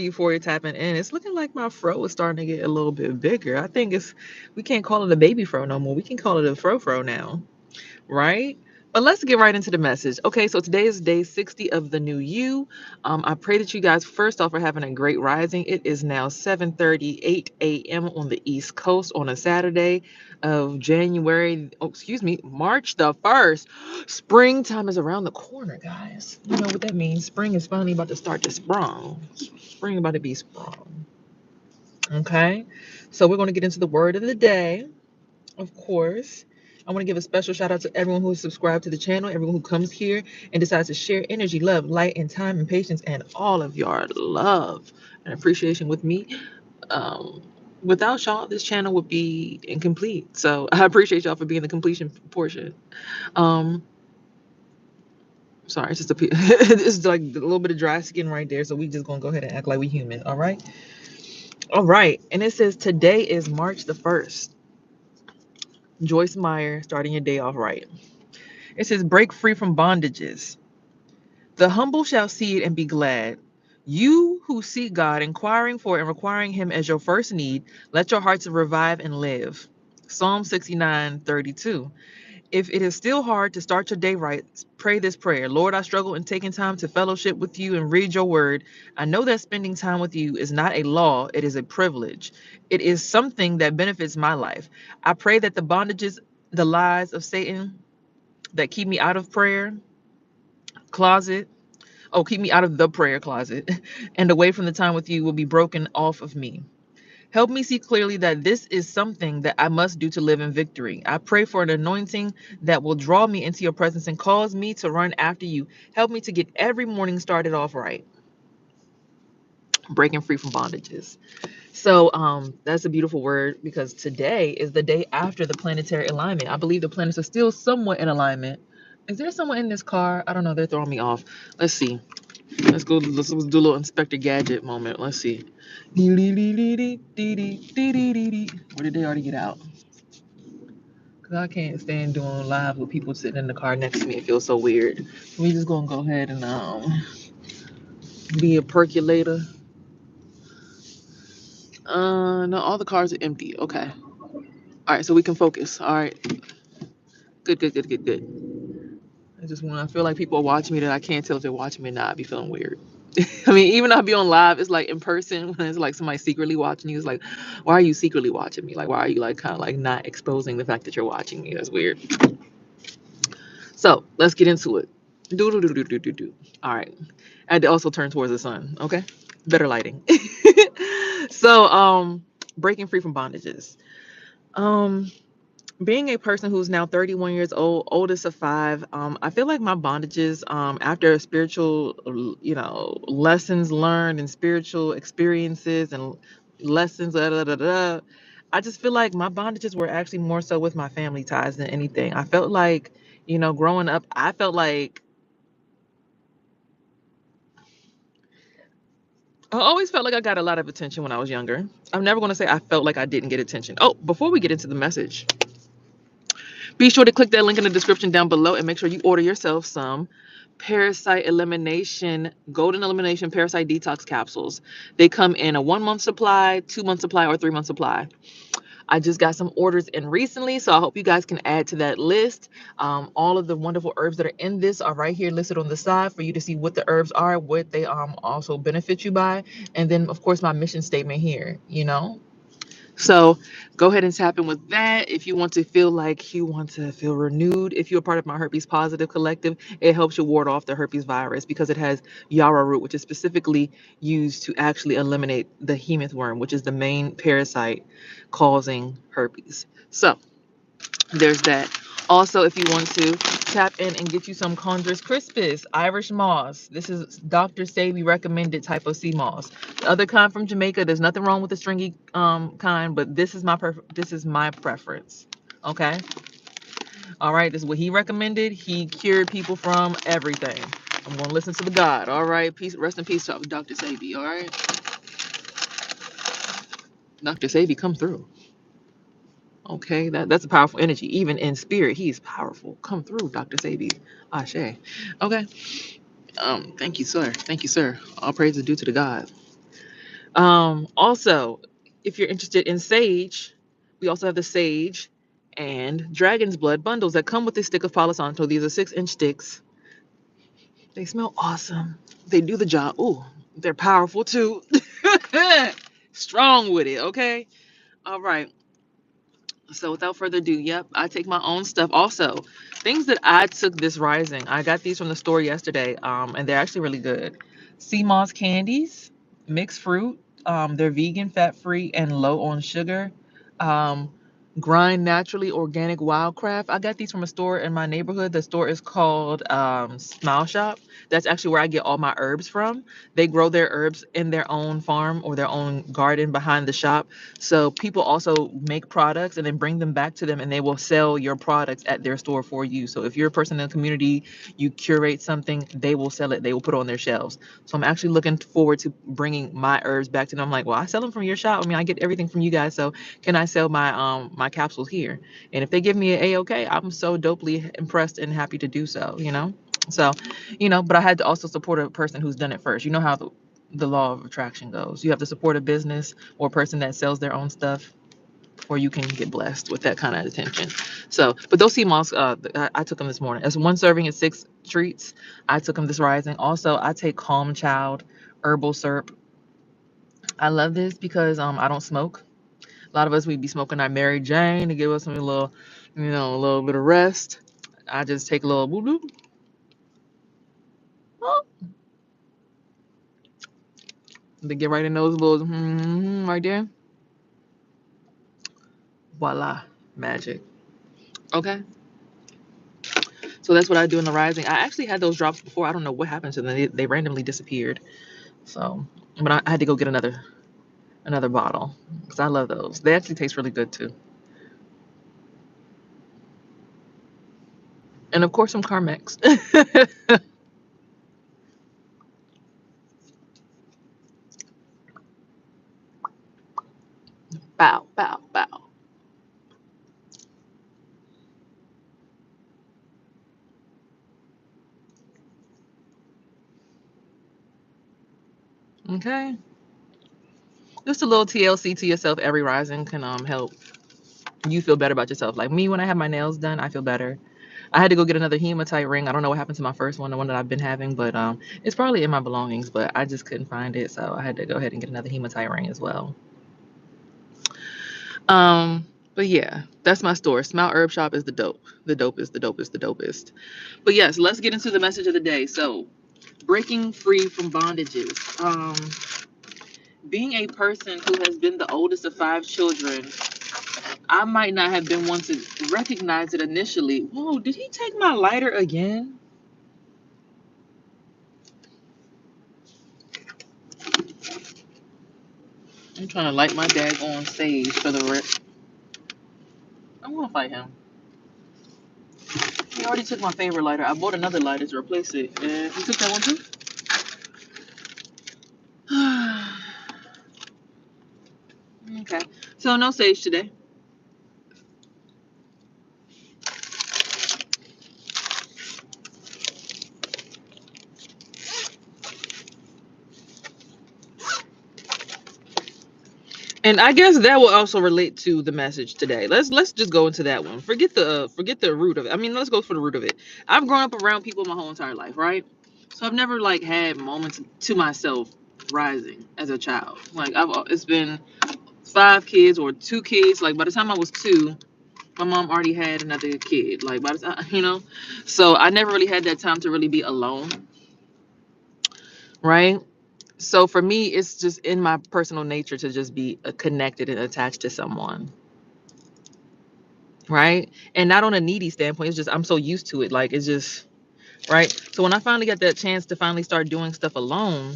Euphoria tapping in. It's looking like my fro is starting to get a little bit bigger. I think we can't call it a baby fro no more. We can call it a fro now, right? But let's get right into the message. Okay, so today is day 60 of the new you. I pray that you guys first off are having a great rising. It is now 7:38 a.m. on the East Coast on a Saturday of January. Oh, excuse me, March the 1st. Springtime is around the corner, guys. You know what that means? Spring is finally about to start to sprung. Spring about to be sprung. Okay, so we're going to get into the word of the day. Of course, I want to give a special shout out to everyone who is subscribed to the channel, everyone who comes here and decides to share energy, love, light, and time and patience and all of your love and appreciation with me. Um, Without y'all, this channel would be incomplete. So I appreciate y'all for being the completion portion. Um, Sorry, it's just it's like a little bit of dry skin right there. So we just gonna go ahead and act like we human. All right. All right. And it says today is March the 1st. Joyce Meyer starting your day off right. It says, break free from bondages. The humble shall see it and be glad. You who seek God, inquiring for and requiring Him as your first need, let your hearts revive and live. Psalm 69:32. If it is still hard to start your day right, pray this prayer. Lord, I struggle in taking time to fellowship with you and read your word. I know that spending time with you is not a law, it is a privilege. It is something that benefits my life. I pray that the bondages, the lies of Satan that keep me out of prayer closet, keep me out of the prayer closet and away from the time with you will be broken off of me. Help me see clearly that this is something that I must do to live in victory. I pray for an anointing that will draw me into your presence and cause me to run after you. Help me to get every morning started off right, breaking free from bondages. So that's a beautiful word because today is the day after the planetary alignment. I believe the planets are still somewhat in alignment. Is there someone in this car? I don't know. They're throwing me off. Let's see. Let's go. Let's do a little Inspector Gadget moment. Let's see. Where did they already get out? Because I can't stand doing live with people sitting in the car next to me. It feels so weird. We just gonna go ahead and be a percolator. No, all the cars are empty. Okay. All right, so we can focus. All right. Good, good, good, good, good. I feel like people are watching me that I can't tell if they're watching me or not. I be feeling weird. I mean, even though I be on live, it's like in person when it's like somebody secretly watching you. It's like, why are you secretly watching me? Like, why are you like kind of like not exposing the fact that you're watching me? That's weird. So let's get into it. Do do do do do do do. All right. I had to also turn towards the sun. Okay. Better lighting. So breaking free from bondages. Um, Being a person who's now 31 years old, oldest of five, I feel like my bondages, after spiritual, lessons learned and spiritual experiences and lessons, I just feel like my bondages were actually more so with my family ties than anything. I felt like, growing up, I felt like I always felt like I got a lot of attention when I was younger. I'm never going to say I felt like I didn't get attention. Oh, before we get into the message, be sure to click that link in the description down below and make sure you order yourself some parasite elimination, golden elimination parasite detox capsules. They come in a 1 month supply, 2 month supply, or 3 month supply. I just got some orders in recently, so I hope you guys can add to that list. All of the wonderful herbs that are in this are right here listed on the side for you to see what the herbs are, what they also benefit you by, and then of course my mission statement here. So go ahead and tap in with that. If you want to feel like you want to feel renewed, if you're a part of my Herpes Positive Collective, it helps you ward off the herpes virus because it has yarrow root, which is specifically used to actually eliminate the hemoth worm, which is the main parasite causing herpes. So there's that. Also, if you want to tap in and get you some Chondrus crispus, Irish moss. This is Dr. Sabi recommended type of sea moss. The other kind from Jamaica, there's nothing wrong with the stringy kind, but this is my preference. Okay. All right. This is what he recommended. He cured people from everything. I'm gonna listen to the God. All right. Peace. Rest in peace, Dr. Sabi. All right. Dr. Sabi, come through. Okay, that's a powerful energy. Even in spirit, he's powerful. Come through, Dr. Sabi. Ashe. Okay. Thank you, sir. Thank you, sir. All praise is due to the God. Also, if you're interested in sage, we also have the sage and dragon's blood bundles that come with this stick of Palo Santo. These are 6-inch sticks. They smell awesome. They do the job. Ooh, they're powerful too. Strong with it, okay? All right. So without further ado, yep, I take my own stuff. Also, things that I took this rising. I got these from the store yesterday, and they're actually really good. Sea moss candies, mixed fruit. They're vegan, fat-free, and low on sugar. Um, grind naturally organic wildcraft. I got these from a store in my neighborhood. The store is called Smile Shop. That's actually where I get all my herbs from. They grow their herbs in their own farm or their own garden behind the shop. So people also make products and then bring them back to them, and they will sell your products at their store for you. So if you're a person in the community, you curate something, they will sell it. They will put it on their shelves. So I'm actually looking forward to bringing my herbs back to them. I'm like, well, I sell them from your shop. I mean, I get everything from you guys. So can I sell my capsules here? And if they give me an A-OK, I'm so dopely impressed and happy to do so, you know? So, but I had to also support a person who's done it first. You know how the law of attraction goes. You have to support a business or a person that sells their own stuff, or you can get blessed with that kind of attention. So, but those sea moss, I took them this morning. As one serving is 6 treats. I took them this rising. Also, I take Calm Child herbal syrup. I love this because I don't smoke. A lot of us, we be smoking our Mary Jane to give us some little, a little bit of rest. I just take a little boop boop. Oh, to get right in those little right there. Voila, magic. Okay. So that's what I do in the rising. I actually had those drops before. I don't know what happened to them. They randomly disappeared. So, but I had to go get another bottle because I love those. They actually taste really good too. And of course, some Carmex. Bow, bow, bow. Okay. Just a little TLC to yourself. Every rising can help you feel better about yourself. Like me, when I have my nails done, I feel better. I had to go get another hematite ring. I don't know what happened to my first one, the one that I've been having, but it's probably in my belongings, but I just couldn't find it, so I had to go ahead and get another hematite ring as well. But yeah, that's my store. Smile Herb Shop is the dope. The dopest, the dopest, the dopest. But yes, let's get into the message of the day. So, breaking free from bondages. Being a person who has been the oldest of 5 children, I might not have been one to recognize it initially. Whoa, did he take my lighter again? I'm trying to light my dad on stage for the rip. I'm gonna fight him. He already took my favorite lighter. I bought another lighter to replace it, and he took that one too. Okay, so no sage today. And I guess that will also relate to the message today. Let's just go into that one. Forget the root of it. I mean, let's go for the root of it. I've grown up around people my whole entire life, right? So I've never like had moments to myself rising as a child. Like it's been 5 kids or 2 kids. Like by the time I was 2, my mom already had another kid. Like by the time, so I never really had that time to really be alone, right? So for me, it's just in my personal nature to just be connected and attached to someone, right? And not on a needy standpoint. It's just I'm so used to it. Like it's just right. So when I finally got that chance to finally start doing stuff alone,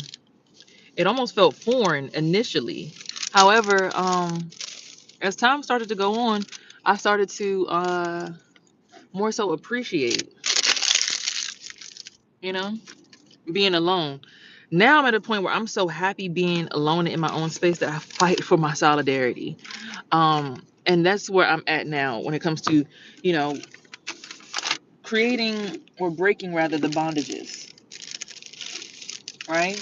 it almost felt foreign initially. However, as time started to go on, I started to more so appreciate, you know, being alone. Now I'm at a point where I'm so happy being alone in my own space that I fight for my solidarity. And that's where I'm at now when it comes to, you know, creating or breaking rather the bondages, right?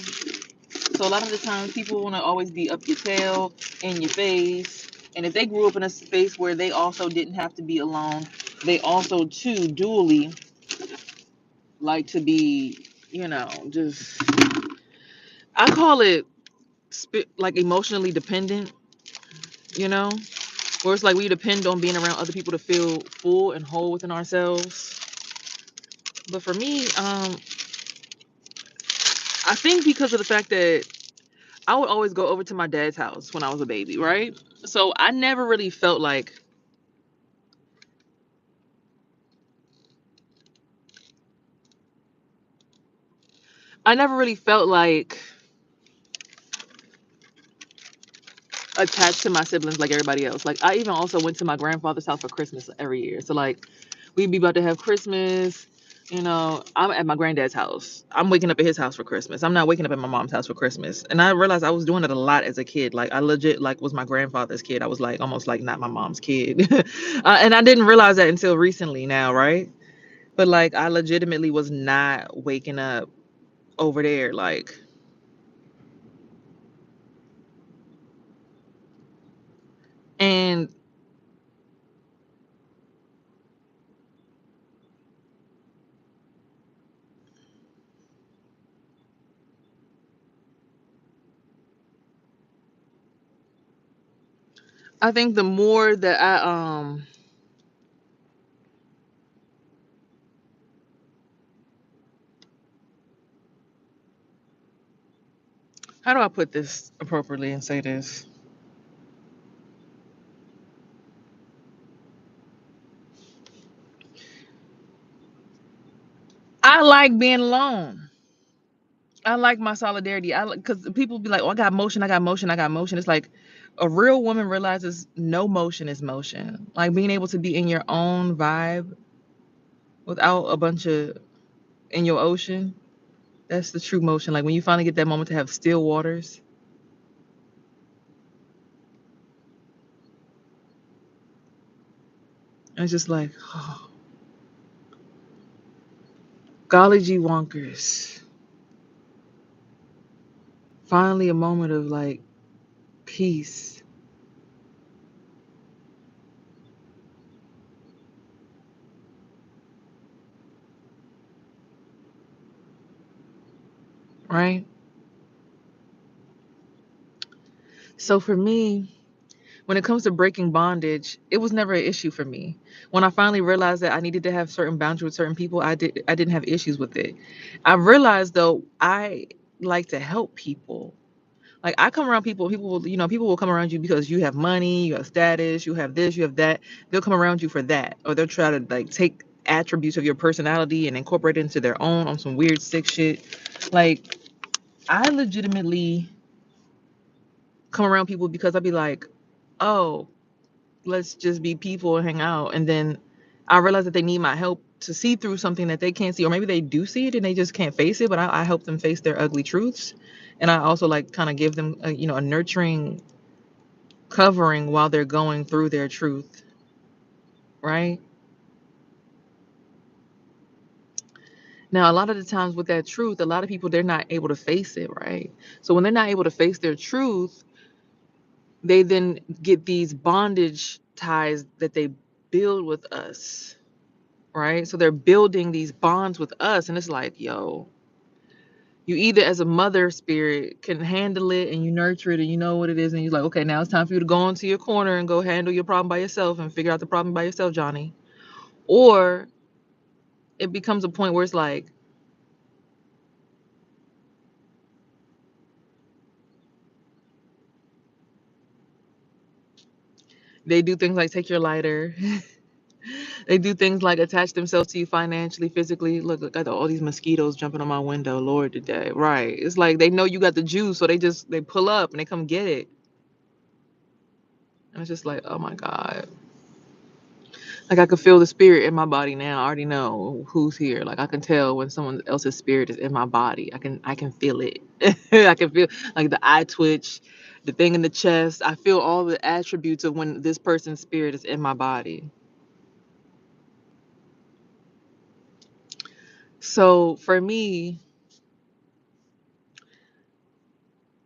So So a lot of the times people want to always be up your tail, in your face. And if they grew up in a space where they also didn't have to be alone, they also too dually like to be, just, I call it like emotionally dependent, you know, where it's like we depend on being around other people to feel full and whole within ourselves. But for me, I think because of the fact that I would always go over to my dad's house when I was a baby, right? So I never really felt like attached to my siblings like everybody else. Like I even also went to my grandfather's house for Christmas every year. So like we'd be about to have Christmas, I'm at my granddad's house. I'm waking up at his house for Christmas. I'm not waking up at my mom's house for Christmas. And I realized I was doing it a lot as a kid. Like I legit like was my grandfather's kid. I was like almost like not my mom's kid. And I didn't realize that until recently now, right? But like I legitimately was not waking up over there like, and I think the more that how do I put this appropriately and say this? I like being alone. I like my solidarity. I like because people be like, "Oh, I got motion. I got motion. I got motion." It's like a real woman realizes no motion is motion. Like being able to be in your own vibe without a bunch of in your ocean. That's the true motion. Like when you finally get that moment to have still waters. And it's just like, oh, golly gee wonkers. Finally, a moment of like peace, right? So for me, when it comes to breaking bondage, it was never an issue for me. When I finally realized that I needed to have certain boundaries with certain people, I didn't have issues with it. I realized though I like to help people. Like I come around people, people will come around you because you have money, you have status, you have this, you have that. They'll come around you for that. Or they'll try to like take attributes of your personality and incorporate it into their own on some weird sick shit. Like I legitimately come around people because I'd be like, oh, let's just be people and hang out. And then I realize that they need my help to see through something that they can't see, or maybe they do see it and they just can't face it. But I help them face their ugly truths, and I also like kind of give them, a nurturing covering while they're going through their truth, right? Now, a lot of the times with that truth, a lot of people they're not able to face it, right? So when they're not able to face their truth, they then get these bondage ties that they build with us, right? So they're building these bonds with us, and it's like, yo, you either as a mother spirit can handle it and you nurture it and you know what it is, and you're like, okay, now it's time for you to go into your corner and go handle your problem by yourself and figure out the problem by yourself, Johnny. Or it becomes a point where it's like they do things like take your lighter. They do things like attach themselves to you financially, physically. Look at all these mosquitoes jumping on my window, Lord, today. Right. It's like they know you got the juice, so they pull up and they come get it. And it's just like, oh my God. Like I could feel the spirit in my body now. I already know who's here. Like I can tell when someone else's spirit is in my body. I can feel it. I can feel like the eye twitch, the thing in the chest. I feel all the attributes of when this person's spirit is in my body. So for me,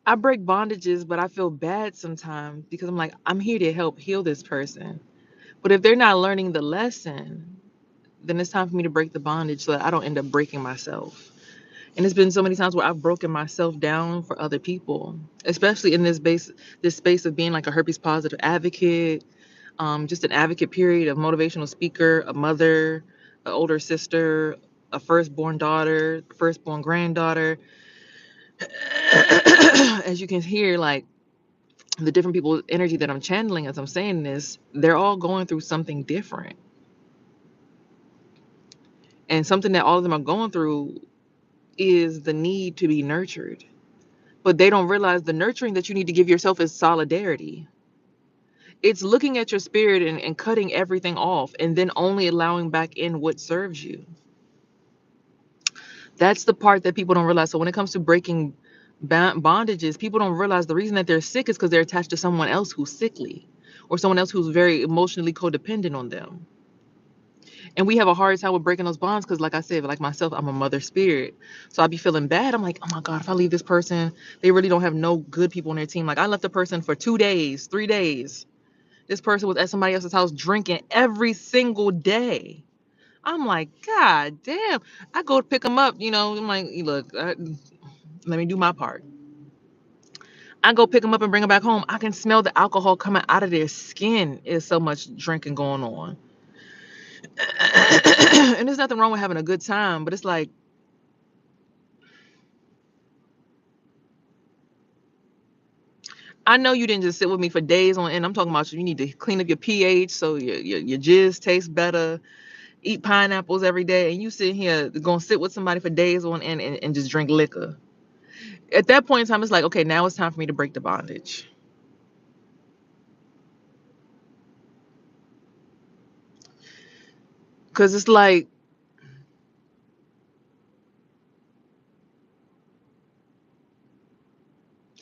I break bondages, but I feel bad sometimes because I'm like, I'm here to help heal this person. But if they're not learning the lesson, then it's time for me to break the bondage so that I don't end up breaking myself. And it's been so many times where I've broken myself down for other people, especially in this space of being like a herpes positive advocate, just an advocate period, a motivational speaker, a mother, an older sister, a firstborn daughter, firstborn granddaughter. As you can hear, like the different people's energy that I'm channeling as I'm saying this, they're all going through something different. And something that all of them are going through is the need to be nurtured. But they don't realize the nurturing that you need to give yourself is solidarity. It's looking at your spirit and cutting everything off and then only allowing back in what serves you. That's the part that people don't realize. So when it comes to breaking bondages, people don't realize the reason that they're sick is because they're attached to someone else who's sickly or someone else who's very emotionally codependent on them. And we have a hard time with breaking those bonds because, like I said, like myself, I'm a mother spirit. So I'd be feeling bad. I'm like, oh my God, if I leave this person, they really don't have no good people on their team. Like I left a person for 2 days, 3 days. This person was at somebody else's house drinking every single day. I'm like, God damn. I go to pick them up, you know. I'm like, look, let me do my part. I go pick them up and bring them back home. I can smell the alcohol coming out of their skin. There's so much drinking going on. And there's nothing wrong with having a good time, but it's like, I know you didn't just sit with me for days on end. I'm talking about you need to clean up your pH so your jizz tastes better. Eat pineapples every day, and you sit here gonna sit with somebody for days on end and just drink liquor. At that point in time, it's like, okay, now it's time for me to break the bondage. Cause it's like,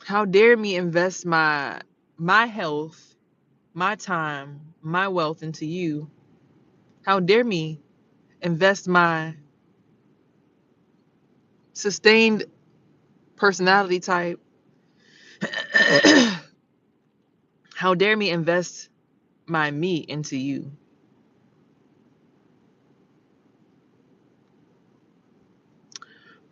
how dare me invest my health, my time, my wealth into you? How dare me invest my sustained personality type? How dare me invest my me into you?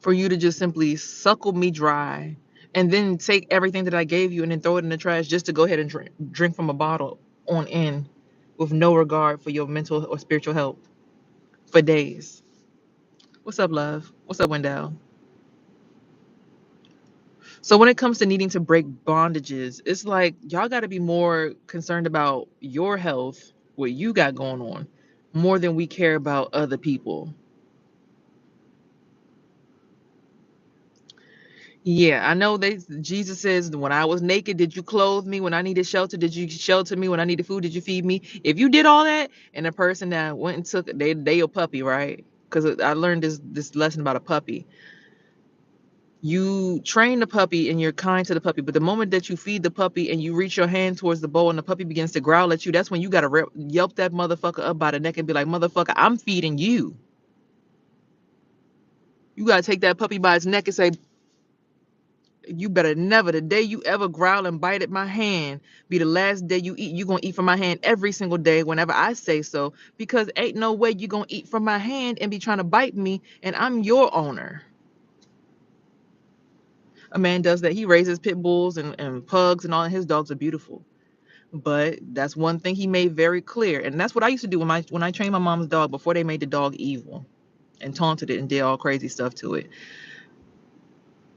For you to just simply suckle me dry and then take everything that I gave you and then throw it in the trash just to go ahead and drink from a bottle on in with no regard for your mental or spiritual health for days. What's up, love? What's up, Wendell? So when it comes to needing to break bondages, it's like y'all got to be more concerned about your health, what you got going on, more than we care about other people. Yeah, I know Jesus says, when I was naked, did you clothe me? When I needed shelter, did you shelter me? When I needed food, did you feed me? If you did all that, and the person that went and took they your puppy, right? Because I learned this lesson about a puppy. You train the puppy and you're kind to the puppy, but the moment that you feed the puppy and you reach your hand towards the bowl and the puppy begins to growl at you, that's when you gotta yelp that motherfucker up by the neck and be like, motherfucker, I'm feeding you. You gotta take that puppy by its neck and say, you better never, the day you ever growl and bite at my hand, be the last day you eat. You gonna eat from my hand every single day whenever I say so, because ain't no way you gonna eat from my hand and be trying to bite me and I'm your owner. A man does that. He raises pit bulls and pugs and all, and his dogs are beautiful. But that's one thing he made very clear. And that's what I used to do when I trained my mom's dog before they made the dog evil and taunted it and did all crazy stuff to it.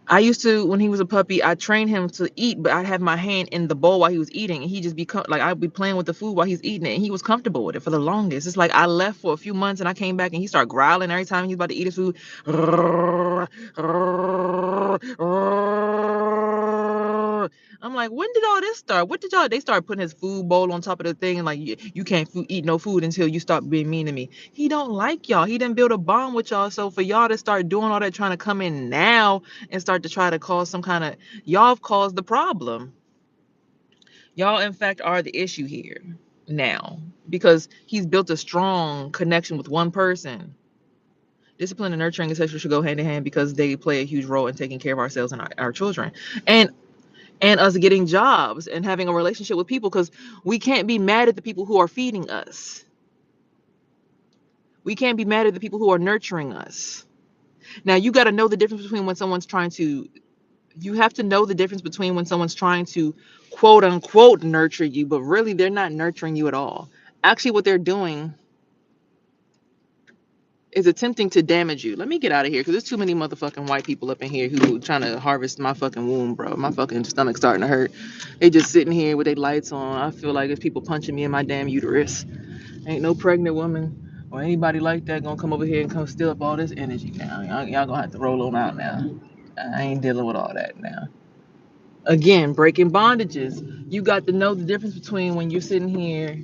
I used to, when he was a puppy, I trained him to eat, but I'd have my hand in the bowl while he was eating, and he just be like, I'd be playing with the food while he's eating it, and he was comfortable with it for the longest. It's like I left for a few months, and I came back, and he started growling every time he's about to eat his food. I'm like, when did all this start? What did y'all? They started putting his food bowl on top of the thing, and like, you can't eat no food until you stop being mean to me. He don't like y'all. He didn't build a bond with y'all. So for y'all to start doing all that, trying to come in now and start to try to cause some kind of, y'all have caused the problem. Y'all, in fact, are the issue here now because he's built a strong connection with one person. Discipline and nurturing and sexual should go hand in hand because they play a huge role in taking care of ourselves and our children. And and us getting jobs and having a relationship with people, because we can't be mad at the people who are feeding us. We can't be mad at the people who are nurturing us. Now, you got to know the difference between when someone's trying to, you have to know the difference between when someone's trying to quote unquote nurture you, but really they're not nurturing you at all. Actually, what they're doing is attempting to damage you. Let me get out of here because there's too many motherfucking white people up in here who trying to harvest my fucking womb, bro. My fucking stomach's starting to hurt. They just sitting here with their lights on. I feel like it's people punching me in my damn uterus. Ain't no pregnant woman or anybody like that gonna come over here and come steal up all this energy now. Y'all gonna have to roll on out now. I ain't dealing with all that now. Again, breaking bondages. You got to know the difference between when you're sitting here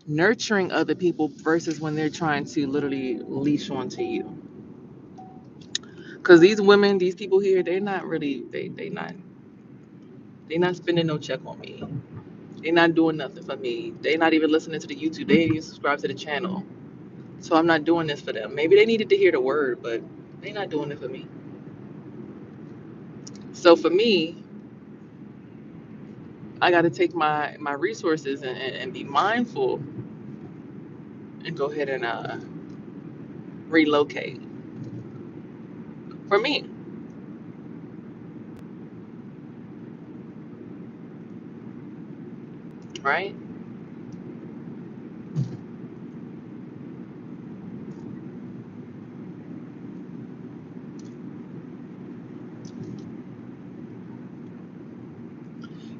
nurturing other people versus when they're trying to literally leash onto you. Because these women, these people here, they're not really, they not spending no check on me. They're not doing nothing for me. They're not even listening to the YouTube. They ain't even subscribe to the channel. So I'm not doing this for them. Maybe they needed to hear the word, but they're not doing it for me. So for me, I got to take my resources and be mindful and go ahead and relocate. For me, right?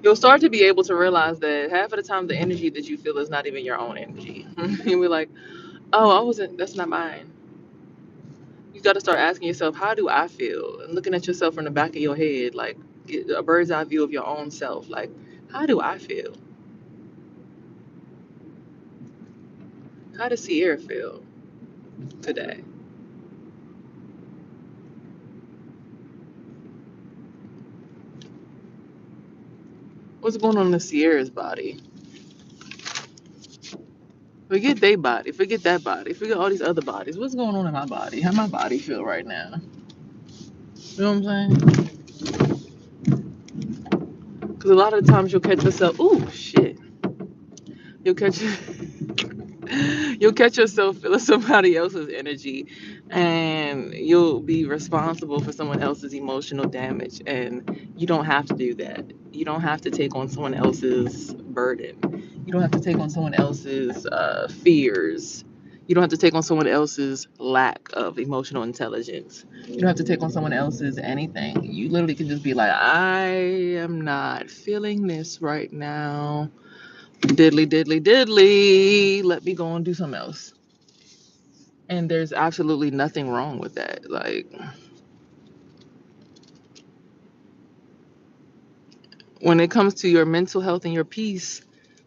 You'll start to be able to realize that half of the time the energy that you feel is not even your own energy. You'll be like, oh, that's not mine. You got to start asking yourself, how do I feel? And looking at yourself from the back of your head, like get a bird's eye view of your own self. Like, how do I feel? How does Sierra feel today? What's going on in Sierra's body? Forget their body. Forget that body. Forget all these other bodies. What's going on in my body? How my body feel right now? You know what I'm saying? Because a lot of the times you'll catch yourself, ooh, shit. You'll catch you'll catch yourself feeling somebody else's energy, and you'll be responsible for someone else's emotional damage, and you don't have to do that. You don't have to take on someone else's burden. You don't have to take on someone else's fears. You don't have to take on someone else's lack of emotional intelligence. You don't have to take on someone else's anything. You literally can just be like, I am not feeling this right now. Diddly, diddly, diddly. Let me go and do something else. And there's absolutely nothing wrong with that. Like, when it comes to your mental health and your peace,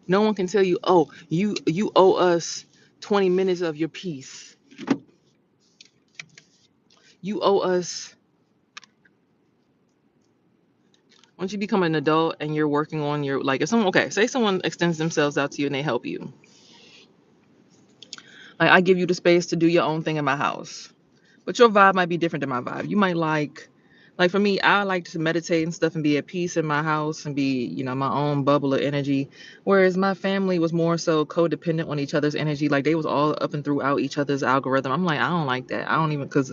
no one can tell you, oh, you owe us 20 minutes of your peace. You owe us. Once you become an adult and you're working on your, like, if someone, okay, say someone extends themselves out to you and they help you. Like, I give you the space to do your own thing in my house. But your vibe might be different than my vibe. You might like for me, I like to meditate and stuff and be at peace in my house and be, my own bubble of energy. Whereas my family was more so codependent on each other's energy. Like they was all up and throughout each other's algorithm. I'm like, I don't like that. I don't even, because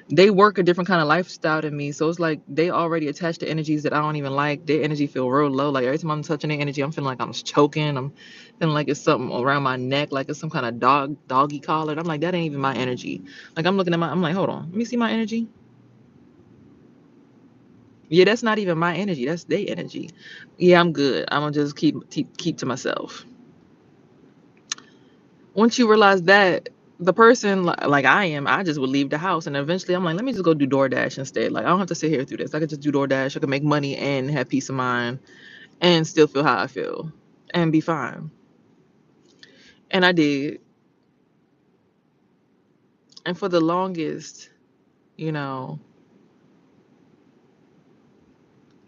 they work a different kind of lifestyle than me. So it's like they already attached to energies that I don't even like. Their energy feel real low. Like every time I'm touching their energy, I'm feeling like I'm choking. I'm feeling like it's something around my neck, like it's some kind of doggy collar. And I'm like, that ain't even my energy. Like I'm looking at I'm like, hold on, let me see my energy. Yeah, that's not even my energy. That's their energy. Yeah, I'm good. I'm gonna just keep to myself. Once you realize that the person like I am, I just would leave the house, and eventually I'm like, let me just go do DoorDash instead. Like I don't have to sit here through this. I could just do DoorDash. I could make money and have peace of mind and still feel how I feel and be fine. And I did. And for the longest, you know,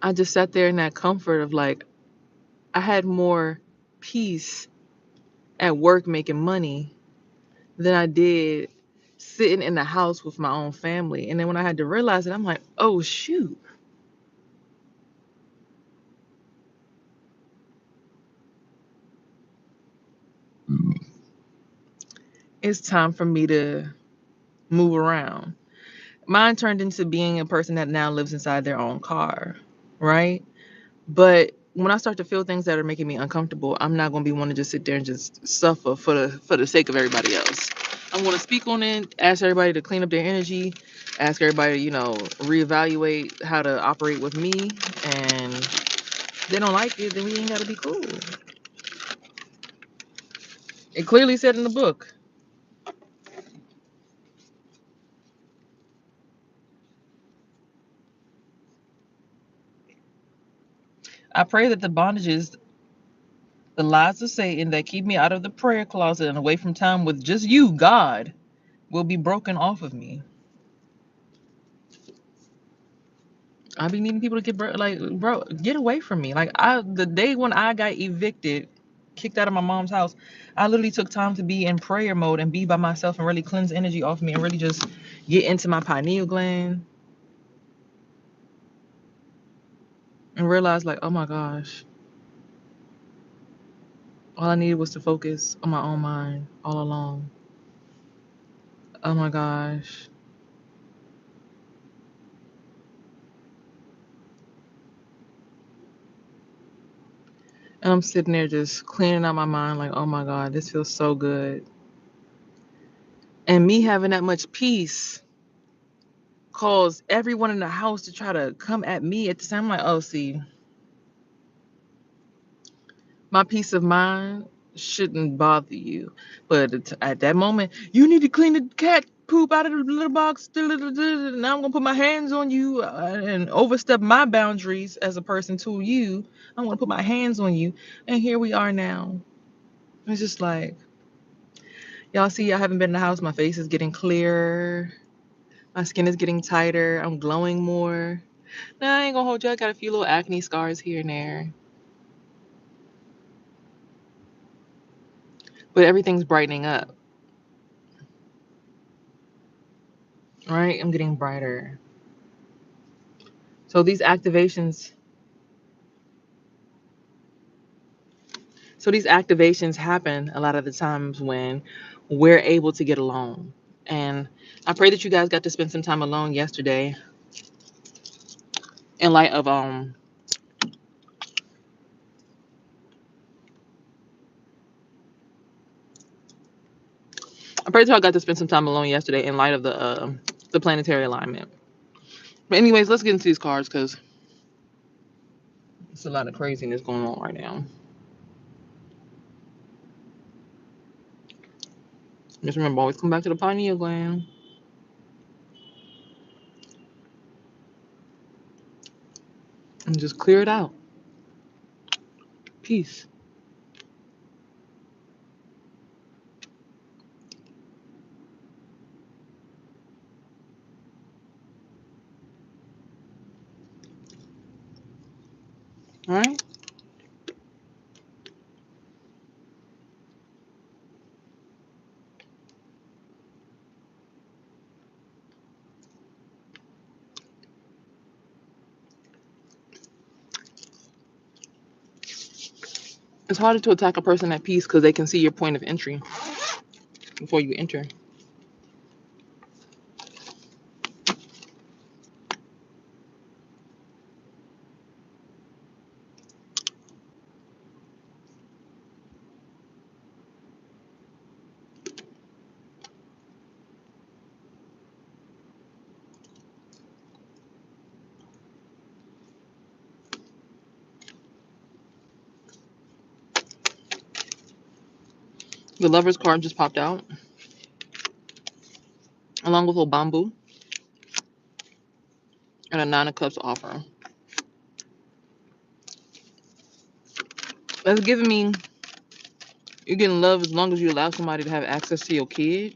I just sat there in that comfort of like I had more peace at work making money than I did sitting in the house with my own family. And then when I had to realize it, I'm like, oh shoot. it's time for me to move around. Mine turned into being a person that now lives inside their own car, right? But when I start to feel things that are making me uncomfortable, I'm not going to be one to just sit there and just suffer for the sake of everybody else. I'm going to speak on it, ask everybody to clean up their energy, ask everybody to, reevaluate how to operate with me. And if they don't like it, then we ain't got to be cool. It clearly said in the book. I pray that the bondages, the lies of Satan that keep me out of the prayer closet and away from time with just you, God, will be broken off of me. I be needing people to get bro, get away from me. The day when I got evicted, kicked out of my mom's house, I literally took time to be in prayer mode and be by myself and really cleanse energy off me and really just get into my pineal gland and realize like, oh my gosh, all I needed was to focus on my own mind all along. Oh my gosh. And I'm sitting there just cleaning out my mind like, oh my God, this feels so good. And me having that much peace caused everyone in the house to try to come at me at the same. I'm like, oh, see, my peace of mind shouldn't bother you. But at that moment, you need to clean the cat poop out of the litter box. Now I'm going to put my hands on you and overstep my boundaries as a person to you. I'm going to put my hands on you. And here we are now. It's just like, y'all see, I haven't been in the house. My face is getting clearer. My skin is getting tighter. I'm glowing more. Nah, I ain't gonna hold you. I got a few little acne scars here and there. But everything's brightening up. Right? I'm getting brighter. So these activations happen a lot of the times when we're able to get alone. And I pray that you guys got to spend some time alone yesterday in light of I pray that y'all got to spend some time alone yesterday in light of the planetary alignment. But anyways, let's get into these cards because it's a lot of craziness going on right now. Just remember, always come back to the pineal gland. And just clear it out. Peace. All right? It's harder to attack a person at peace because they can see your point of entry before you enter. The Lover's card just popped out, along with a bamboo and a Nine of Cups offer. That's giving me you're getting love as long as you allow somebody to have access to your kid.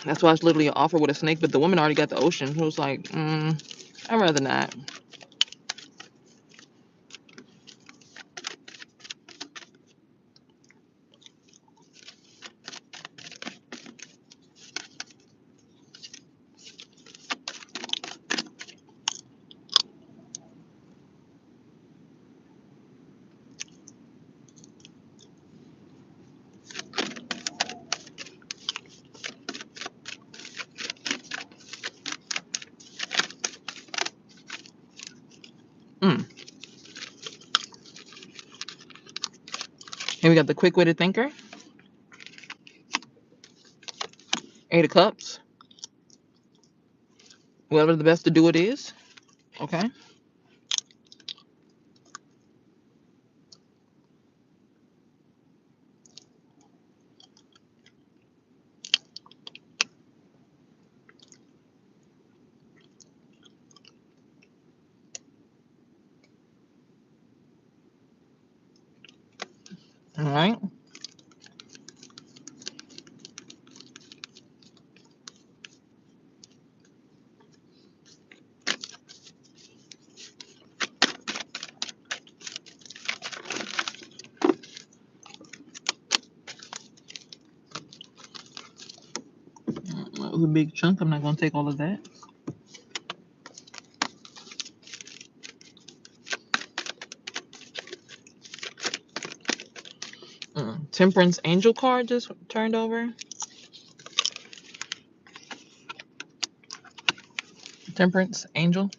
That's why it's literally an offer with a snake, but the woman already got the ocean. So it's like, I'd rather not. Mm. Here we got the quick-witted thinker. 8 of Cups. Whatever the best to do it is. Okay. All right. That was a big chunk. I'm not going to take all of that. Temperance Angel card just turned over. Temperance Angel.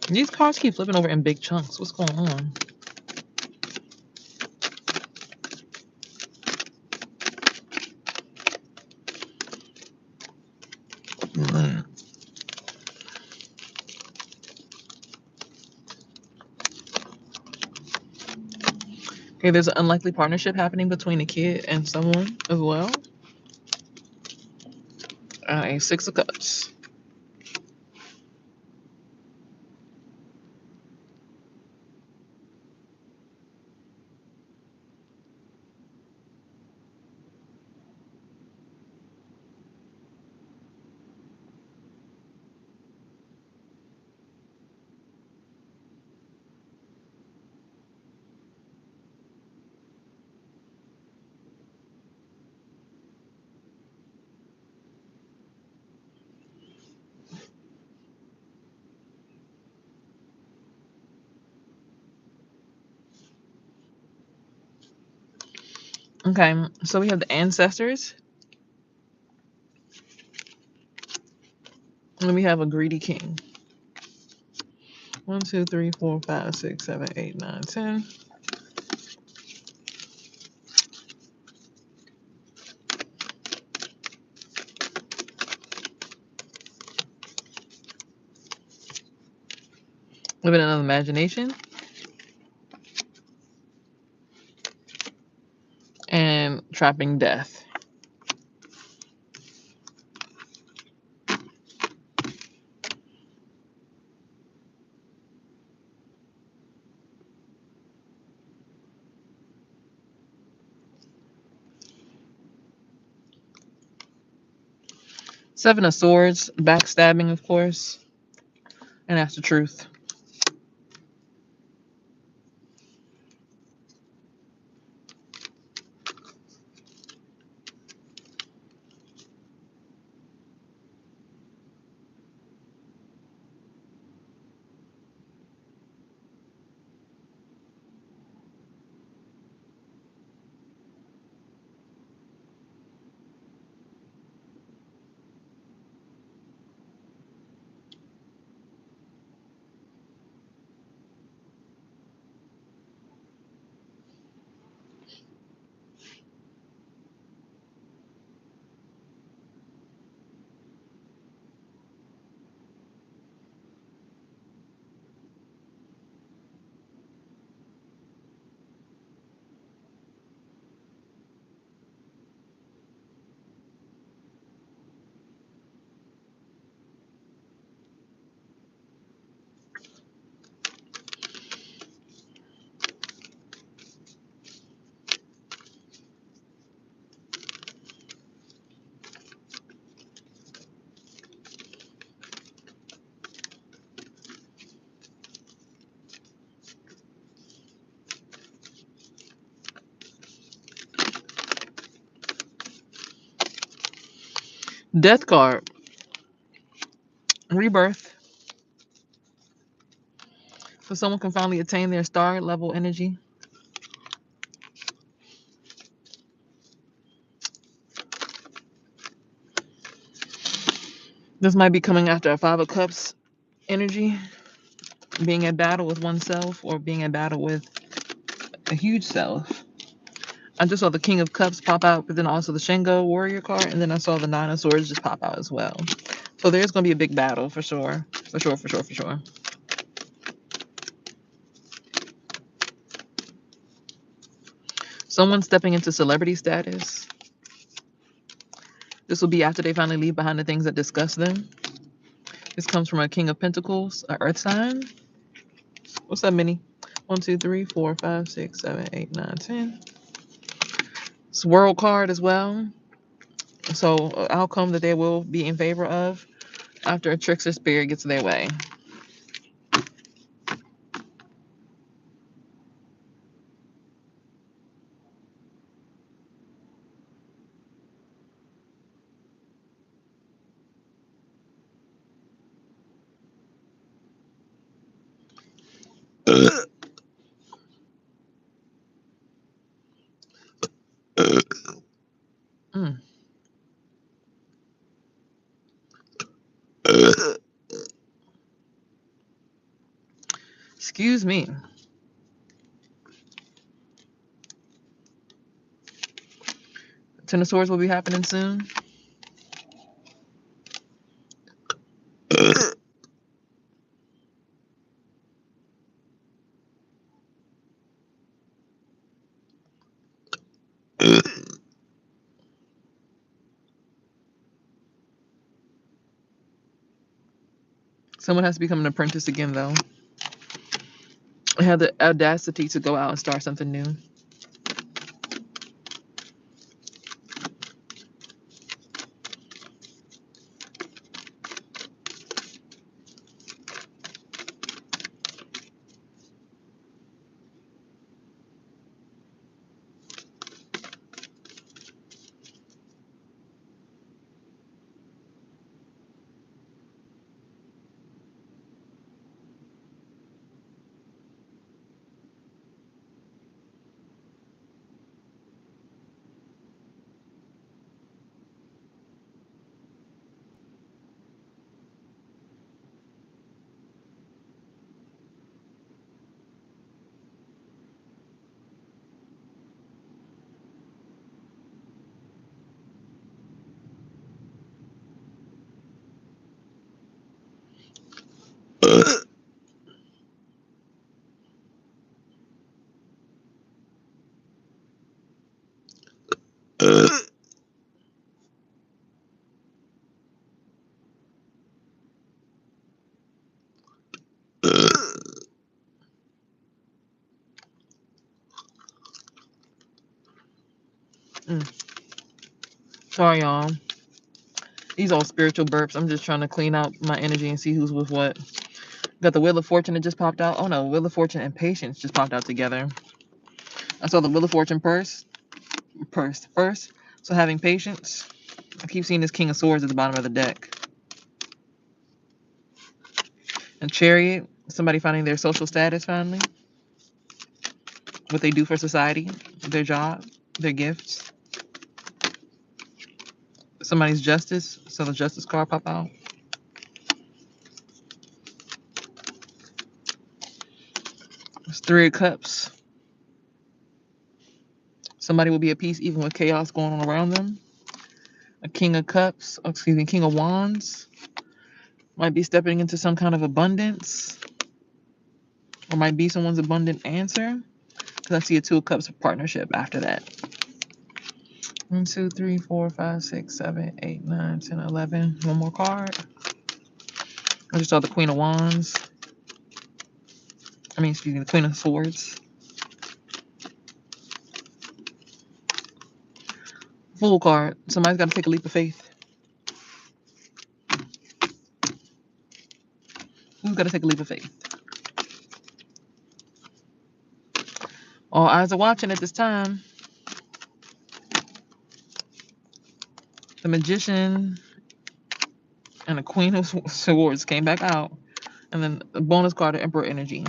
These cards keep flipping over in big chunks. What's going on? Okay, there's an unlikely partnership happening between a kid and someone as well. A 6 of Cups. Okay, so we have the ancestors. And we have a greedy king. 1, 2, 3, 4, 5, 6, 7, 8, 9, 10. Living in an imagination. And trapping death. Seven of Swords, backstabbing, of course. And that's the truth. Death card. Rebirth. So someone can finally attain their star level energy. This might be coming after a Five of Cups energy, being at battle with oneself or being at battle with a huge self. I just saw the King of Cups pop out, but then also the Shingo Warrior card, and then I saw the Nine of Swords just pop out as well. So there's going to be a big battle for sure. For sure, for sure, for sure. Someone stepping into celebrity status. This will be after they finally leave behind the things that disgust them. This comes from a King of Pentacles, an Earth sign. What's that many? 1, 2, 3, 4, 5, 6, 7, 8, 9, 10. It's a World card as well. So, an outcome that they will be in favor of after a trickster spirit gets their way. Mm. Excuse me. Ten of Swords will be happening soon. Someone has to become an apprentice again, though. I have the audacity to go out and start something new. Sorry, y'all. These all spiritual burps. I'm just trying to clean out my energy and see who's with what. Got the Wheel of Fortune that just popped out. Oh no, Wheel of Fortune and Patience just popped out together. I saw the Wheel of Fortune first. So having patience. I keep seeing this King of Swords at the bottom of the deck. And Chariot, somebody finding their social status finally. What they do for society, their job, their gifts. Somebody's justice, so the Justice card pop out. It's Three of Cups. Somebody will be at peace even with chaos going on around them. A King of Cups, King of Wands. Might be stepping into some kind of abundance. Or might be someone's abundant answer. Because I see a Two of Cups partnership after that. 1, 2, 3, 4, 5, 6, 7, 8, 9, 10, 11. One more card. I just saw the Queen of Wands. The Queen of Swords. Fool card. Somebody's got to take a leap of faith. Who's got to take a leap of faith? All eyes are watching at this time. The Magician and the Queen of Swords came back out. And then the bonus card of Emperor Energy.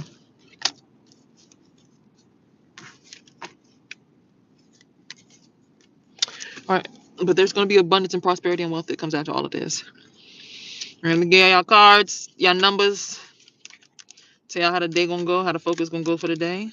All right. But there's going to be abundance and prosperity and wealth that comes after all of this. Let me get y'all cards, y'all numbers. Tell y'all how the day gonna go, how the focus gonna go for the day.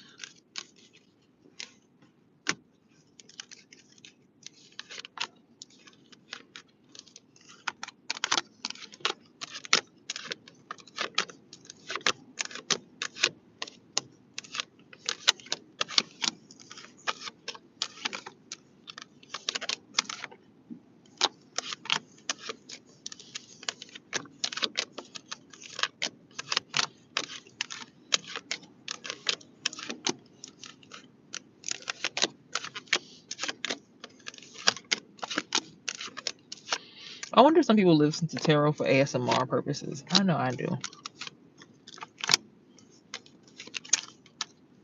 I wonder if some people listen to tarot for ASMR purposes. I know I do.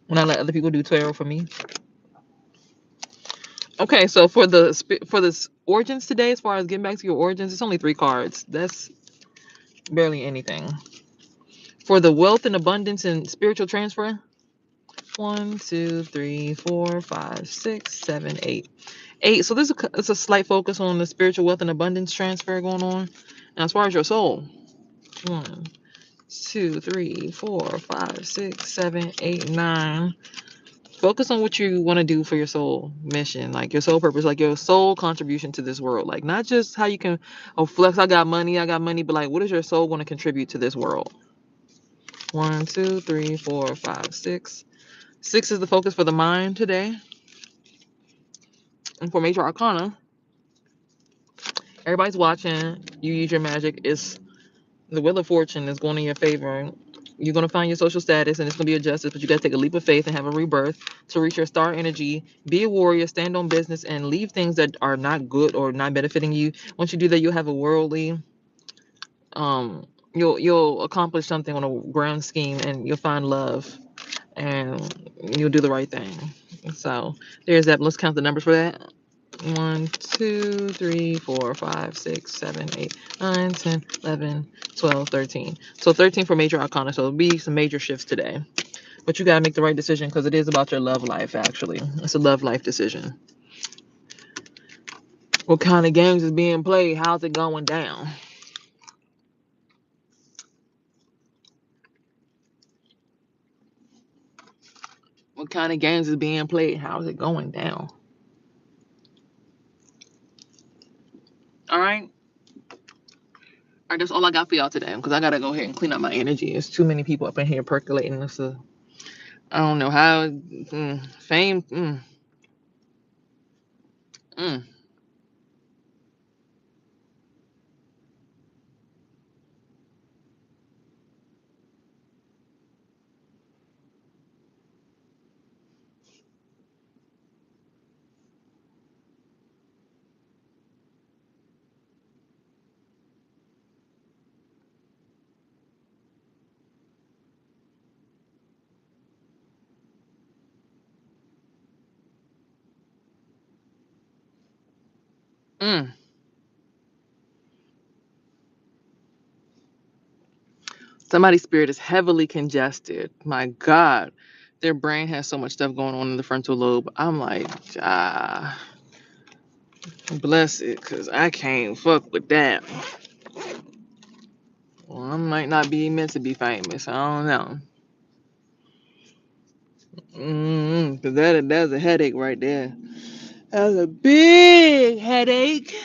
When I let other people do tarot for me. Okay, so for this origins today, as far as getting back to your origins, it's only 3 cards. That's barely anything. For the wealth and abundance and spiritual transfer, 1, 2, 3, 4, 5, 6, 7, 8. 8. So it's a slight focus on the spiritual wealth and abundance transfer going on. And as far as your soul, 1, 2, 3, 4, 5, 6, 7, 8, 9. Focus on what you want to do for your soul mission, like your soul purpose, like your soul contribution to this world. Like not just how you can, oh, flex, I got money, but like, what is your soul going to contribute to this world? 1, 2, 3, 4, 5, 6. 6 is the focus for the mind today. And for major arcana, everybody's watching. You use your magic. It's the wheel of fortune is going in your favor. You're going to find your social status and it's going to be adjusted, but you got to take a leap of faith and have a rebirth to reach your star energy. Be a warrior, stand on business, and leave things that are not good or not benefiting you. Once you do that, you'll have a worldly, you'll accomplish something on a grand scheme and you'll find love and you'll do the right thing. So there's that. Let's count the numbers for that. 1, 2, 3, 4, 5, 6, 7, 8, 9, 10, 11, 12, 13. So 13 for major arcana. So it'll be some major shifts today. But you got to make the right decision because it is about your love life, actually. It's a love life decision. What kind of games is being played? How's it going down? What kind of games is being played? How's it going down? All right. All right, that's all I got for y'all today because I got to go ahead and clean up my energy. There's too many people up in here percolating. I don't know how. Fame. Mm, mm. Somebody's spirit is heavily congested. My God, their brain has so much stuff going on in the frontal lobe. I'm like, bless it, because I can't fuck with that. Well, I might not be meant to be famous. I don't know. Because that's a headache right there. That's a big headache.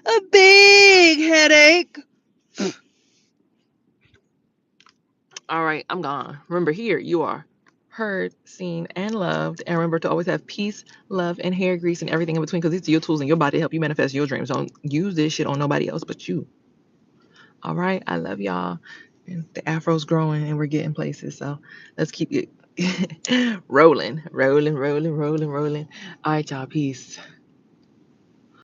A big headache. All right, I'm gone. Remember, here you are heard, seen, and loved. And remember to always have peace, love, and hair grease and everything in between because these are your tools in your body to help you manifest your dreams. Don't use this shit on nobody else but you. All right, I love y'all. And the afro's growing and we're getting places. So let's keep it rolling, rolling, rolling, rolling, rolling. All right, y'all. Peace.